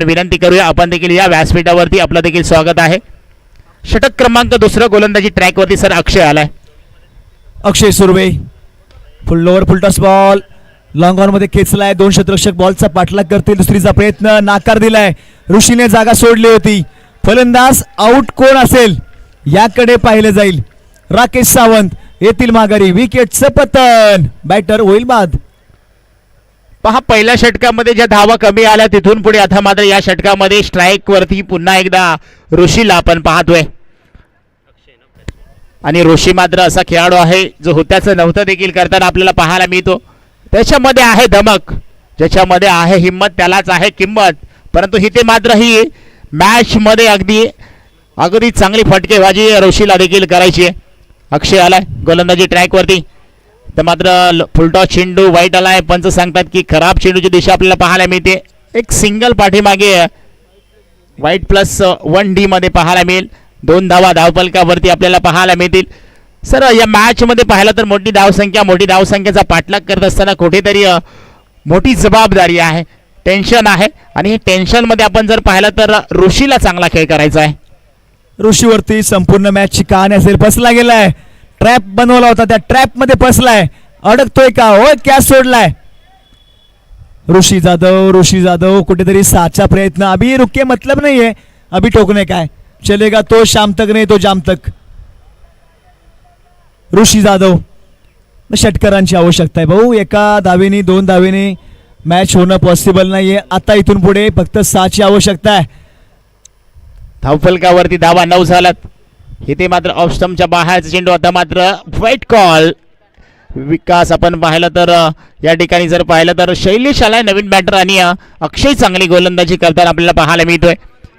विनंती करूया आपण देखील या व्यासपीठावरती आपलं देखील स्वागत आहे. षटक क्रमांक 2 गोलंदाजी ट्रॅकवरती सर अक्षय आलाय. Akshay Surve full over full toss ball long on मध्ये खेचलाय. 2 क्षेत्ररक्षक बॉलचा पाठलाग करतील. दुसरीचा प्रयत्न नाकार दिलाय. ऋषीने जागा सोडली होती. फलंदाज आउट कोण असेल याकडे पाहिले जाईल. राकेश सावंत येथील माघारी. विकेटचं पतन. बॅटर होईल बाद. पहा पहिल्या षटकामध्ये ज्या धावा कमी आल्या तिथून पुढे आता मात्र या षटकामध्ये स्ट्राईक वरती पुन्हा एकदा ऋषीला आपण पाहतोय. आणि ऋषी मात्र असा खेळाडू आहे जो होत्याचं नव्हतं देखील करताना आपल्याला पाहायला मिळतो. त्याच्यामध्ये आहे धमक, ज्याच्यामध्ये आहे हिंमत त्यालाच आहे किंमत. परंतु इथे मात्र ही मॅच मध्ये अगदी चांगली फटकेबाजी ऋषीला देखील करायची आहे. अक्षय आलाय गोलंदाजी ट्रॅक वरती. तर मात्र फुलटॉस चेंडू वाईट आलाय. पंच सांगतात की खराब चेंडूची दिशा आपल्याला पाहायला मिळते. एक सिंगल पाठीमागे वाईट +1 डी मध्ये पाहायला मिळेल. 2 धावा धावफलकावरती आपल्याला पाहायला मिळतील. सर या मॅच मध्ये पाहिलं तर मोठी धावसंख्याचा पाठलाग करत असताना कुठेतरी मोठी जबाबदारी आहे, टेन्शन आहे. आणि हे टेन्शन मध्ये आपण जर पाहिलं तर ऋषीला चांगला खेळ करायचा आहे. ऋषीवरती संपूर्ण मॅचची कहाणी असेल. फसला गेलाय. ट्रॅप बनवला होता, त्या ट्रॅप मध्ये फसलाय. अडकतोय का होय कॅच सोडलाय. ऋषी जाधव कुठेतरी साचा प्रयत्न. अभी रुके मतलब नाहीये. अभी ठोकणे काय चलेगा तो शाम तक नाही तो जाम तक. ऋषी जाधव षटकारांची आवश्यकता आहे भाऊ. एका धावेने 2 धावेने मॅच होणं पॉसिबल नाहीये. आता इथून पुढे फक्त 6ची आवश्यकता आहे. धावफलकावरती धावा 9 झालात. इथे मात्र ऑफ स्टंपच्या बाहेरचा चेंडू. आता मात्र व्हाईट कॉल. विकास आपण पाहिलं तर या ठिकाणी जर पाहिलं तर शैलेश आलाय नवीन बॅटर आणि अक्षय चांगली गोलंदाजी करताना आपल्याला पाहायला मिळतोय.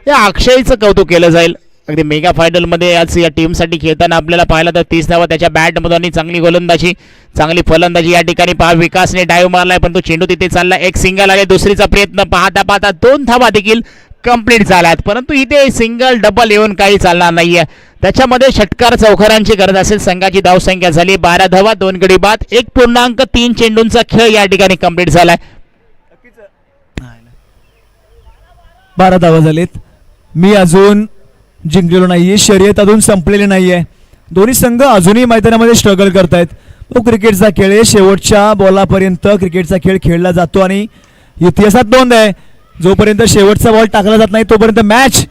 या अक्षयचं कौतुक केलं जाईल. अगदी मेगा फायनलमध्ये आज या टीमसाठी खेळताना आपल्याला पाहिलं तर 30 धावा त्याच्या बॅटमधून आणि चांगली फलंदाजी या ठिकाणी पहा. विकासने डायव्ह मारलाय पण तो चेंडू तिथे चालला. एक सिंगल आले. दुसरीचा प्रयत्न पाहता 2 धावा देखील कंप्लीट झाल्यात. परंतु इथे सिंगल डबल येऊन काही चालणार नाहीये. त्याच्यामध्ये षटकार चौकारांची गरज असेल. संघाची धावसंख्या झाली 12 धावा 2 गडी बाद. 1.3 चेंडूंचा खेळ या ठिकाणी कंप्लीट झालाय. 12 धावा झालेत. मी अजून जिंकलेलो नाहीये. शर्यत अजून संपलेली नाहीये. दोन्ही संघ अजूनही मैदानामध्ये स्ट्रगल करतायत. तो क्रिकेटचा खेळ आहे. शेवटच्या बॉलापर्यंत क्रिकेटचा खेळ खेळला जातो आणि इतिहासात नोंद आहे. जोपर्यंत शेवटचा बॉल टाकला जात नाही तोपर्यंत मॅच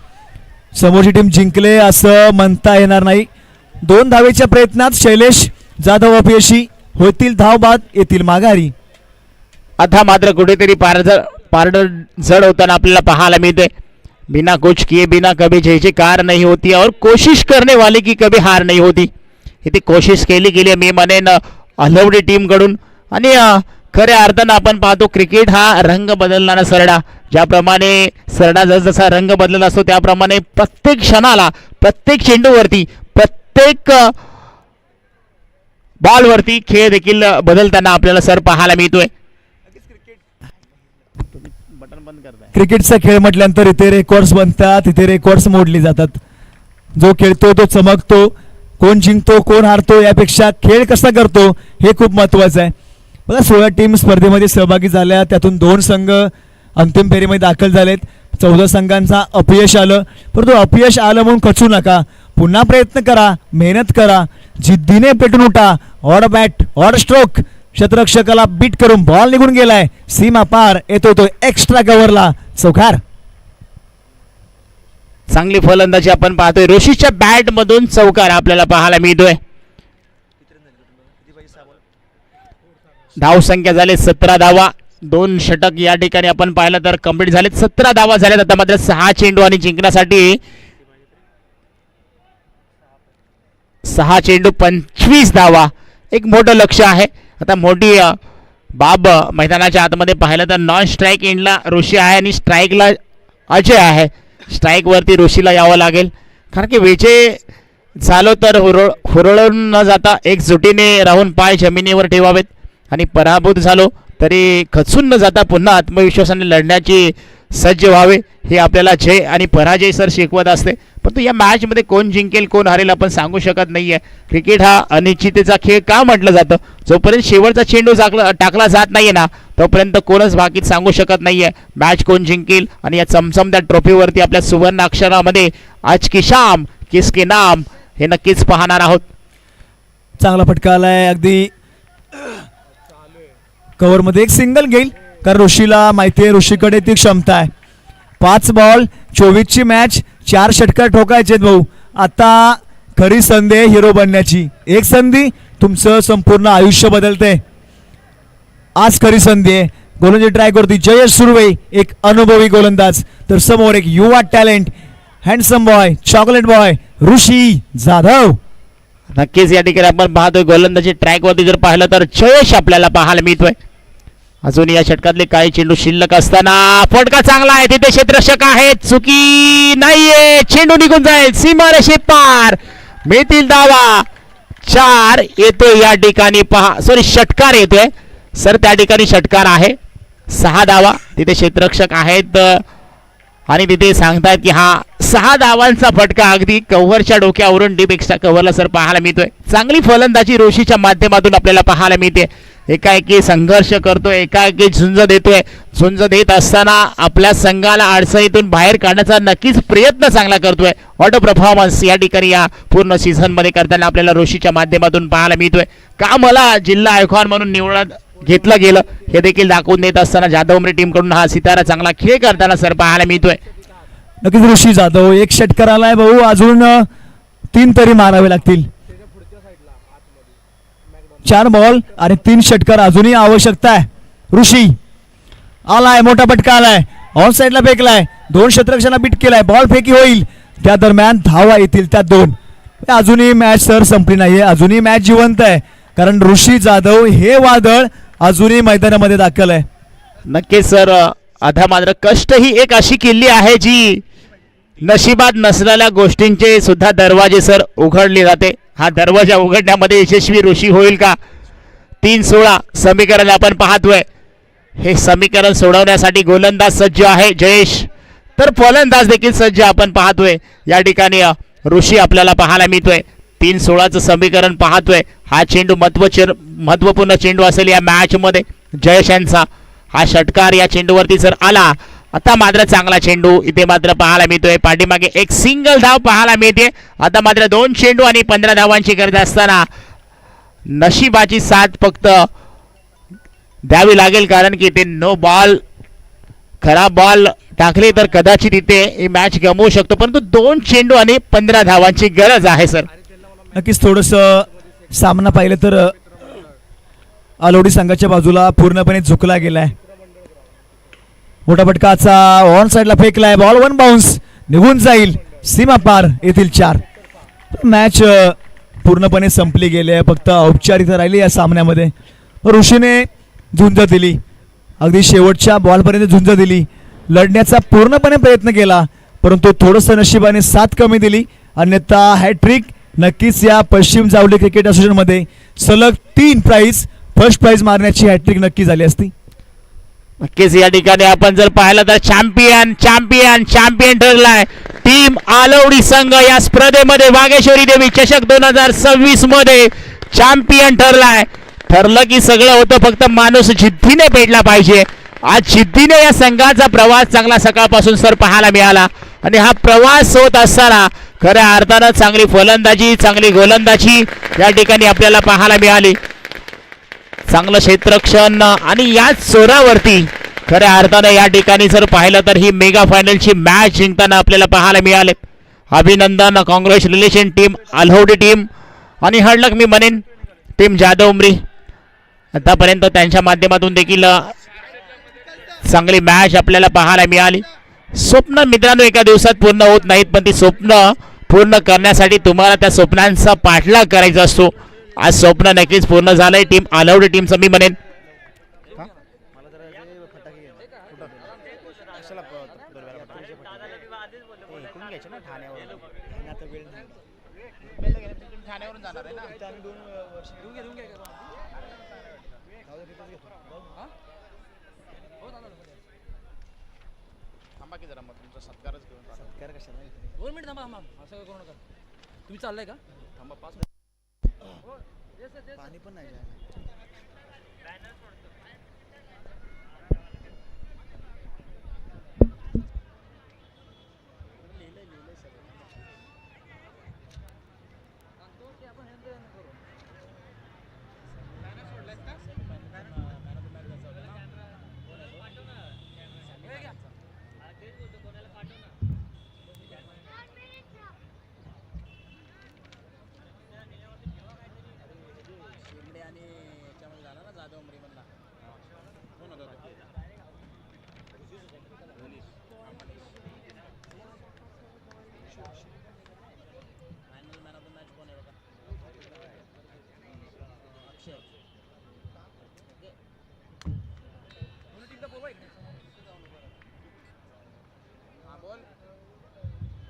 समोरची टीम जिंकले असं म्हणता येणार नाही. 2 धावेच्या प्रयत्नात शैलेश जाधव अपयशी. होतील धाव बाद. येतील माघारी. आता मात्र कुठेतरी पारडर जड होताना आपल्याला पाहायला मिळते. बिना कुछ किए बिना कभी जयजयकार नहीं होती और कोशिश करने वाले की कभी हार नहीं होती. इथे कोशिश केली गेली मी म्हणेन अलवडी टीम कडून. आणि खऱ्या अर्थानं आपण पाहतो क्रिकेट हा रंग बदलणारा सरडा. ज्याप्रमाणे सरडा जसा रंग बदलत असतो त्याप्रमाणे प्रत्येक क्षणाला प्रत्येक चेंडूवरती प्रत्येक बॉलवरती खेळ देखील बदलताना आपल्याला सर पाहायला मिळतोय. क्रिकेटचा खेळ म्हटल्यानंतर इथे रेकॉर्ड्स बनतात. इथे रेकॉर्ड्स मोडली जातात. जो खेळतो तो चमकतो. कोण जिंकतो कोण हारतो यापेक्षा खेळ कसा करतो हे खूप महत्वाचं आहे. बघा 16 टीम स्पर्धेमध्ये सहभागी झाल्या. त्यातून 2 संघ अंतिम फेरीमध्ये दाखल झालेत. 14 संघांचा अपयश आलं. परंतु अपयश आलं म्हणून खचू नका. पुन्हा प्रयत्न करा. मेहनत करा. जिद्दीने पेटून उठा. Odd bat odd stroke. क्षेत्ररक्षकाला बीट करून बॉल निघून गेलाय. सीमा पार येतो तो एक्स्ट्रा कव्हरला. चौकार. चांगली फलंदाजी आपण पाहतोय. ऋषीच्या बॅट मधून चौकार आपल्याला पाहायला मिळतोय. धावसंख्या झाले 17 धावा. 2 षटक या ठिकाणी आपण पाहिलं तर कंप्लीट झालेत. 17 धावा झाल्यात. आता मात्र 6 चेंडू आणि जिंकण्यासाठी 6 चेंडू 25 धावा. एक मोठं लक्ष आहे. आता मोठी बाब मैदानाच्या आतमध्ये पाहिलं तर नॉन स्ट्राईक एंडला ऋषी आहे आणि स्ट्राईकला अजय आहे. स्ट्राईक वरती ऋषीला यावं लागेल. कारण की विजय झालो तर हुरळून न जाता एकजुटीने राहून पाय जमिनीवर ठेवावेत. आणि पराभूत झालो तरी खचून न जाता पुन्हा आत्मविश्वासाने लढण्याची सज्ज व्हावे हे आपल्याला जय आणि पराजय सर शिकवत असते. परंतु या मॅचमध्ये कोण जिंकेल कोण हरेल आपण सांगू शकत नाहीये. क्रिकेट हा अनिश्चिततेचा खेळ का म्हटलं जातं? जोपर्यंत शेवटचा चेंडू टाकला जात नाहीये ना तोपर्यंत कोणच बाकीत सांगू शकत नाहीये मॅच कोण जिंकेल. आणि या चमचमत्या ट्रॉफीवरती आपल्या सुवर्ण अक्षरामध्ये आज की शाम किसके नाम हे नक्कीच पाहणार आहोत. चांगला फटका आलाय, अगदी कव्हर मध्ये एक सिंगल घेईल कारण ऋषीला माहिती आहे ऋषीकडे ती क्षमता आहे. 5 बॉल 24 ची मॅच, 4 षटकार ठोकायचे भाऊ. आता खरी संधी आहे हिरो बनण्याची. एक संधी तुमचं संपूर्ण आयुष्य बदलते. आज खरी संधी आहे. गोलंदाजी ट्राय करते जयेश सुर्वे, एक अनुभवी गोलंदाज, तर समोर एक युवा talent, handsome boy, chocolate boy Rishi Jadhav. नक्कीच या ठिकाणी आपण पाहतोय गोलंदाजी ट्रॅक वरती जर पाहिलं तर जयेश आपल्याला पाहायला मिळतोय. अजून या षटकातले काही चेंडू शिल्लक असताना फटका चांगला आहे, तिथे क्षेत्ररक्षक आहेत, चुकी नाहीये, चेंडू निघून जाईल सीमारेषे पार, मिळतील धावा. 4 येतोय या ठिकाणी पहा, सॉरी षटकार येतोय सर, त्या ठिकाणी षटकार आहे. 6 धावा तिथे क्षेत्ररक्षक आहेत आणि तिथे सांगतात की हा 6 धावांचा फटका अगदी कव्हरच्या डोक्यावरून डीप एक्स्ट्रा कव्हरला सर पाहायला मिळतोय. चांगली फलंदाजी ऋषीच्या माध्यमातून आपल्याला पाहायला मिळते. एकाएकी संघर्ष करतोय, एकाएकी झुंज देतोय. झुंज देत असताना आपल्या संघाला अडचणीतून बाहेर काढण्याचा नक्कीच प्रयत्न चांगला करतोय. वॉट अ परफॉर्मन्स या ठिकाणी या पूर्ण सीझन मध्ये करताना आपल्याला ऋषीच्या माध्यमातून पाहायला मिळतोय. का मला जिल्हा आयकॉन म्हणून निवडत घेतलं गेलं हे देखील दाखवून देत असताना जाधव उमरी टीम कडून हा सितारा चांगला खेळ करताना सर पाहायला मिळतोय. नक्कीच ऋषी जाधव, एक षटकार आलाय भाऊ, अजून 3 तरी मारावे लागतील. 4 बॉल आणि 3 षटकार अजूनही आवश्यकता आहे. ऋषी आलाय, मोठा फटका आलाय, ऑन साइडला फेकलाय, 2 क्षेत्ररक्षकांना बीट केलाय, बॉल फेकी होईल, त्या दरम्यान धावा येतील त्या 2. अजूनही मॅच सर संपली नाहीये, अजूनही मॅच जिवंत आहे कारण ऋषी जाधव हे वादळ अजूनही मैदानामध्ये दाखल आहे. नक्कीच सर, आता मात्र कष्ट ही एक अशी किल्ली आहे जी नशिबात नसलेल्या गोष्टींचे सुद्धा दरवाजे सर उघडले जाते. हा दरवाजा उघडण्यामध्ये यशस्वी ऋषी होईल का? 3-16 समीकरण आपण पाहतोय. हे समीकरण सोडवण्यासाठी गोलंदाज सज्ज आहे जयेश, तर फलंदाज देखील सज्ज आपण पाहतोय. या ठिकाणी ऋषी आपल्याला पाहायला मिळतोय. 3-16चं समीकरण पाहतोय. हा चेंडू महत्वपूर्ण चेंडू असेल या मॅच मध्ये जयेश यांचा. हा षटकार या चेंडूवरती जर आला, आता मात्र चांगला चेंडू इथे मात्र पाहायला मिळतोय. पाठीमागे एक सिंगल धाव पाहायला मिळते. आता मात्र 2 चेंडू आणि 15 धावांची गरज असताना नशिबाची साथ फक्त द्यावी लागेल कारण की ते नो बॉल, खराब बॉल टाकले तर कदाचित इथे ही मॅच गमवू शकतो. परंतु 2 चेंडू आणि 15 धावांची गरज आहे सर. नक्कीच थोडस सामना पाहिलं तर आलोडी संघाच्या बाजूला पूर्णपणे झुकला गेलाय. मोठा फटकाचा ऑन साइडला फेकलाय, बॉल 1 बाउन्स, निघून जाईल सीमा पार, येथील 4. मॅच पूर्णपणे संपली गेली आहे, फक्त औपचारिकता राहिली या सामन्यामध्ये. ऋषीने झुंज दिली, अगदी शेवटच्या बॉलपर्यंत झुंज दिली, लढण्याचा पूर्णपणे प्रयत्न केला, परंतु थोडंसं नशिबाने साथ कमी दिली. अन्यथा हॅट्रिक नक्कीच या पश्चिम जावली क्रिकेट असोसिएशनमध्ये सलग 3 प्राइज, फर्स्ट प्राइज मारण्याची हॅट्रिक नक्की झाली असती. नक्कीच या ठिकाणी आपण जर पाहिलं तर चॅम्पियन चॅम्पियन चॅम्पियन ठरलाय टीम आलवडी संघ. या स्पर्धेमध्ये वागेश्वरी देवी चषक 2026 मध्ये चॅम्पियन ठरलाय. ठरलं की सगळं होतं, फक्त माणूस जिद्दीने पेटला पाहिजे. आज जिद्दीने या संघाचा प्रवास चांगला सकाळपासून सर पाहायला मिळाला आणि हा प्रवास होत असताना खऱ्या अर्थानं चांगली फलंदाजी, चांगली गोलंदाजी या ठिकाणी आपल्याला पाहायला मिळाली. चांगलं क्षेत्ररक्षण आणि याच जोरावरती खऱ्या अर्थानं या ठिकाणी जर पाहिलं तर ही मेगा फायनलची मॅच जिंकताना आपल्याला पाहायला मिळाले. अभिनंदन, कॉंग्रॅच्युलेशन टीम आलवडी टीम आणि हडलक मी म्हणेन टीम जाधव उमरी. आतापर्यंत त्यांच्या माध्यमातून देखील चांगली मॅच आपल्याला पाहायला मिळाली. स्वप्न मित्रांनो एका दिवसात पूर्ण होत नाहीत, पण ती स्वप्न पूर्ण करण्यासाठी तुम्हाला त्या स्वप्नांचा पाठलाग करायचा असतो. आज स्वप्न नक्कीच पूर्ण झालंय टीम आलवडी टीमचं मी म्हणेन. 2 मिनिट थांबा असं करू नका तुम्ही चाललाय का थांबा 5 पाणी पण नाही आणि याच्यामध्ये झाला ना जाधव अमरी मधला कोण होता final man of the match कोण आहे बघा अक्षय ओके दोन्ही टीमचा बोल हां बोल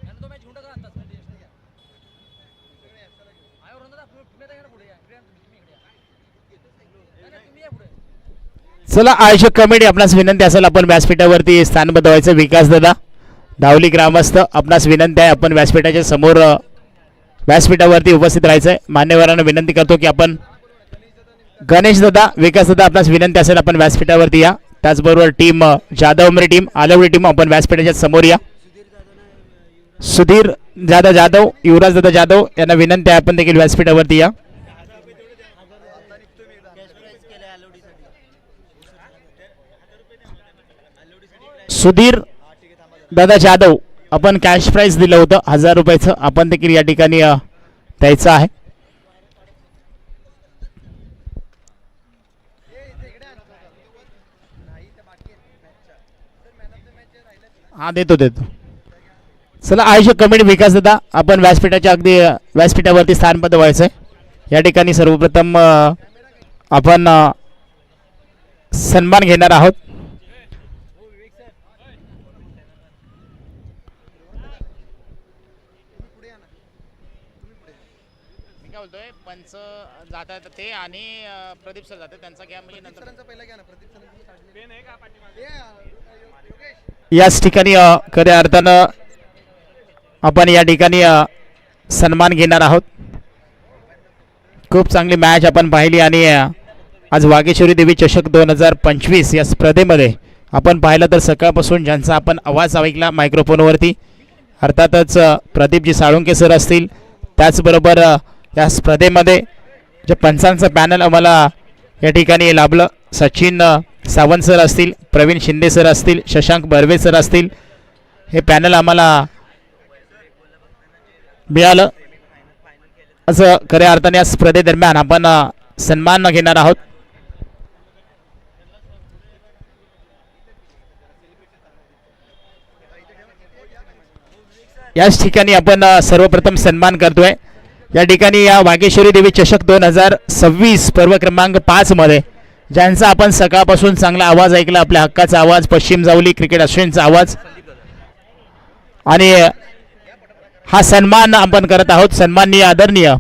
यानं तो मॅच घेऊन टाका आता आयो रंदा तुम्ही आता पुढे या चला आयोजक कमिटी आपणास विनंती असेल आपण व्यासपीठावरती स्थानबद्ध व्हायचं. विकास दादा धावली ग्रामस्थ आपणास विनंती आहे आपण व्यासपीठाच्या समोर व्यासपीठावरती उपस्थित राहायचं आहे. मान्यवरांना विनंती करतो की आपण गणेश दादा विकास दादा आपणास विनंती असेल आपण व्यासपीठावरती या. त्याचबरोबर team Jadhav Umri team Alwadi team आपण व्यासपीठाच्या समोर या. सुधीर दादा जाधव युवराज दादा जाधव यांना विनंती आहे आपण देखील व्यासपीठावरती या. सुधीर दादा जाधव आपण कॅश प्राइज दिलं होतं 1000 रुपयाचं आपण देखील या ठिकाणी द्यायचं आहे. हा देतो. चला आयोजक कमिटी विकास दादा आपण व्यासपीठाच्या अगदी व्यासपीठावरती स्थानबद्ध व्हायचं आहे. या ठिकाणी सर्वप्रथम आपण सन्मान घेणार आहोत. बोलतोय पंच जातात ते आणि प्रदीप सर जातात त्यांचा घ्या म्हणजे नंतर पहिला घ्या ना प्रदीप सर याच ठिकाणी खऱ्या अर्थानं आपण या ठिकाणी सन्मान घेणार आहोत. खूप चांगली मॅच आपण पाहिली आणि आज वागेश्वरी देवी चषक 2025 या स्पर्धेमध्ये आपण पाहिलं तर सकाळपासून ज्यांचा आपण आवाज ऐकला मायक्रोफोनवरती अर्थातच प्रदीपजी साळुंके सर असतील. त्याचबरोबर या स्पर्धेमध्ये जे पंचांचं पॅनल आम्हाला या ठिकाणी लाभलं सचिन सावंत सर असतील प्रवीण शिंदे सर असतील शशांक बर्वे सर असतील हे पॅनल आम्हाला मिळालं. असं खऱ्या अर्थाने या स्पर्धेदरम्यान आपण सन्मान घेणार आहोत. याच ठिकाणी आपण सर्वप्रथम सन्मान करतोय. या ठिकाणी या वागेश्वरी देवी चषक 2026 पर्व क्रमांक 5 मध्ये ज्यांचा आपण सकाळपासून चांगला आवाज ऐकला आपल्या हक्काचा आवाज पश्चिम जावली क्रिकेट असोसिएशनचा आवाज आणि हा सन्मान आपण करत आहोत. सन्माननीय आदरणीय